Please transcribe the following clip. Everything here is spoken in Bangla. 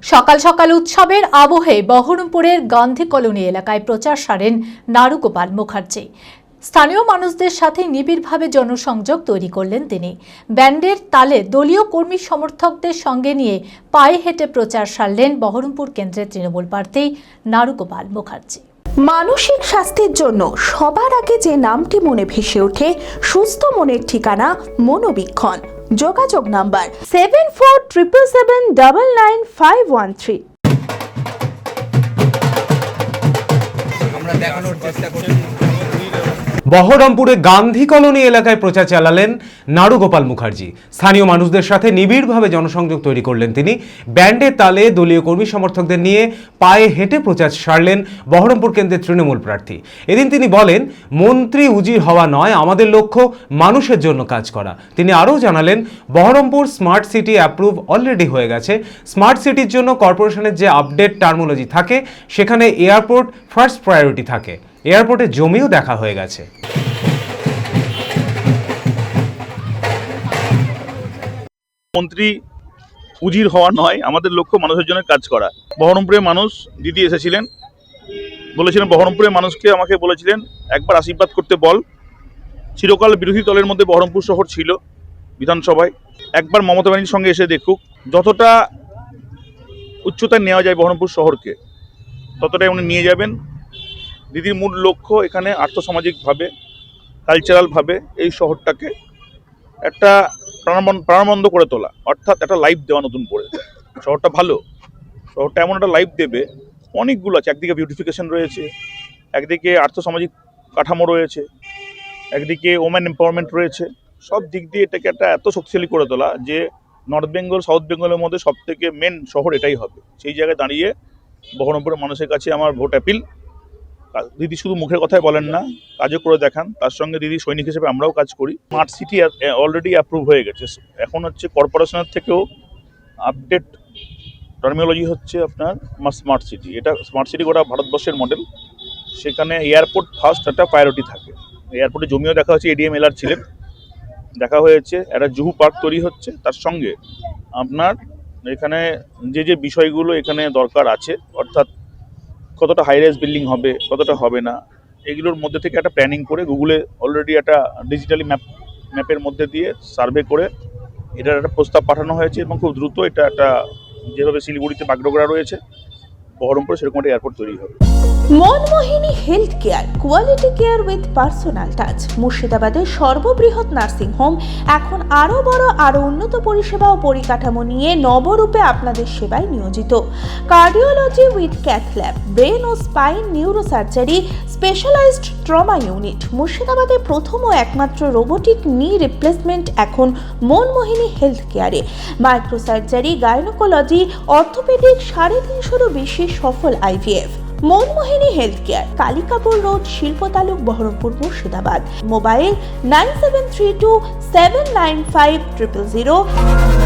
সকাল সকাল উৎসবের আবহে বহরমপুরের গান্ধী কলোনি এলাকায় প্রচার সারেন নারুগোপাল মুখার্জি। স্থানীয় মানুষদের সাথে নিবিড়ভাবে জনসংযোগ তৈরি করলেন তিনি। ব্যান্ডের তালে দলীয় কর্মী সমর্থকদের সঙ্গে নিয়ে পায়ে হেঁটে প্রচার সারলেন বহরমপুর কেন্দ্রের তৃণমূল প্রার্থী নারুগোপাল মুখার্জি। মানসিক স্বাস্থ্যের জন্য সবার আগে যে নামটি মনে ভেসে ওঠে, সুস্থ মনের ঠিকানা মনোবীক্ষণ। যোগাযোগ নাম্বার 7477799513। আমরা দেখানোর চেষ্টা করছি। বহরমপুরে গান্ধী কলোনি এলাকায় প্রচার চালালেন নারুগোপাল মুখার্জি। স্থানীয় মানুষদের সাথে নিবিড়ভাবে জনসংযোগ তৈরি করলেন তিনি। ব্যান্ডের তালে দলীয় কর্মী সমর্থকদের নিয়ে পায়ে হেঁটে প্রচার সারলেন বহরমপুর কেন্দ্রের তৃণমূল প্রার্থী। এদিন তিনি বলেন, মন্ত্রী উজির হওয়া নয়, আমাদের লক্ষ্য মানুষের জন্য কাজ করা। তিনি আরও জানালেন, Baharampur smart city approve already হয়ে গেছে। স্মার্ট সিটির জন্য কর্পোরেশনের যে আপডেট টার্মিনোলজি থাকে, সেখানে এয়ারপোর্ট ফার্স্ট প্রায়োরিটি থাকে। এয়ারপোর্টে জমিও দেখা হয়ে গেছে। মন্ত্রী উজির হওয়া নয়, আমাদের লক্ষ্য মানুষের জন্য কাজ করা। বহরমপুরের মানুষ দিদি এসেছিলেন, বলেছিলেন বহরমপুরের মানুষকে আমাকে বলেছিলেন একবার আশীর্বাদ করতে বল। চিরকাল বিরোধী দলের মধ্যে বহরমপুর শহর ছিল বিধানসভায়, একবার মমতা ব্যানার্জির সঙ্গে এসে দেখুক। যতটা উচ্চতায় নেওয়া যায় বহরমপুর শহরকে, ততটাই উনি নিয়ে যাবেন। দিদির মূল লক্ষ্য এখানে আর্থসামাজিকভাবে, কালচারালভাবে এই শহরটাকে একটা প্রাণবন্ধ করে তোলা, অর্থাৎ একটা লাইফ দেওয়া নতুন করে। শহরটা ভালো, শহরটা এমন একটা লাইফ দেবে। অনেকগুলো আছে, একদিকে বিউটিফিকেশন রয়েছে, একদিকে আর্থসামাজিক কাঠামো রয়েছে, একদিকে ওমেন এম্পাওয়ারমেন্ট রয়েছে। সব দিক দিয়ে এটাকে একটা এত শক্তিশালী করে তোলা যে নর্থ বেঙ্গল সাউথ বেঙ্গলের মধ্যে সব থেকে মেন শহর এটাই হবে। সেই জায়গায় দাঁড়িয়ে বহরমপুরের মানুষের কাছে আমার ভোট অ্যাপিল। দিদি শুধু মুখের কথাই বলেন না, কাজও করে দেখান। তার সঙ্গে দিদি সৈনিক হিসেবে আমরাও কাজ করি। স্মার্ট সিটি অলরেডি অ্যাপ্রুভ হয়ে গেছে। এখন হচ্ছে কর্পোরেশনের থেকেও আপডেট টার্মিনোলজি হচ্ছে আপনার স্মার্ট সিটি। এটা স্মার্ট সিটি গোটা ভারতবর্ষের মডেল। সেখানে এয়ারপোর্ট ফার্স্ট একটা প্রায়োরিটি থাকে। এয়ারপোর্টে জমিও দেখা হচ্ছে, এডিএম এলআর ছিলেন, দেখা হয়েছে। একটা জুহু পার্ক তৈরি হচ্ছে। তার সঙ্গে আপনার এখানে যে বিষয়গুলো এখানে দরকার আছে, অর্থাৎ কতটা হাই রাইজ বিল্ডিং হবে, কতটা হবে না, এগুলোর মধ্যে থেকে একটা প্ল্যানিং করে গুগলে অলরেডি একটা ডিজিটালি ম্যাপের মধ্যে দিয়ে সার্ভে করে এটার একটা প্রস্তাব পাঠানো হয়েছে। এবং খুব দ্রুত এটা একটা, যেভাবে শিলিগুড়িতে বাগডোগরা রয়েছে, বহরমপুরে সেরকম একটা এয়ারপোর্ট তৈরি হবে। Manmohini health care, quality care with personal touch. মুর্শিদাবাদের সর্ববৃহৎ নার্সিং হোম এখন আরও বড়, আরও উন্নত পরিষেবা ও পরিকাঠামো নিয়ে নবরূপে আপনাদের সেবায় নিয়োজিত। Cardiology with cath lab, brain ও spine neurosurgery, specialized trauma unit. মুর্শিদাবাদে প্রথম ও একমাত্র রোবোটিক নি রিপ্লেসমেন্ট এখন মনমোহিনী হেলথ কেয়ারে। মাইক্রোসার্জারি, গাইনোকোলজি, অর্থোপেডিক, 350-এরও বেশি সফল IVF। Manmohini health care, Kalikapur road, শিল্প তালুক, বহরমপুর, মুর্শিদাবাদ। মোবাইল 9732795000।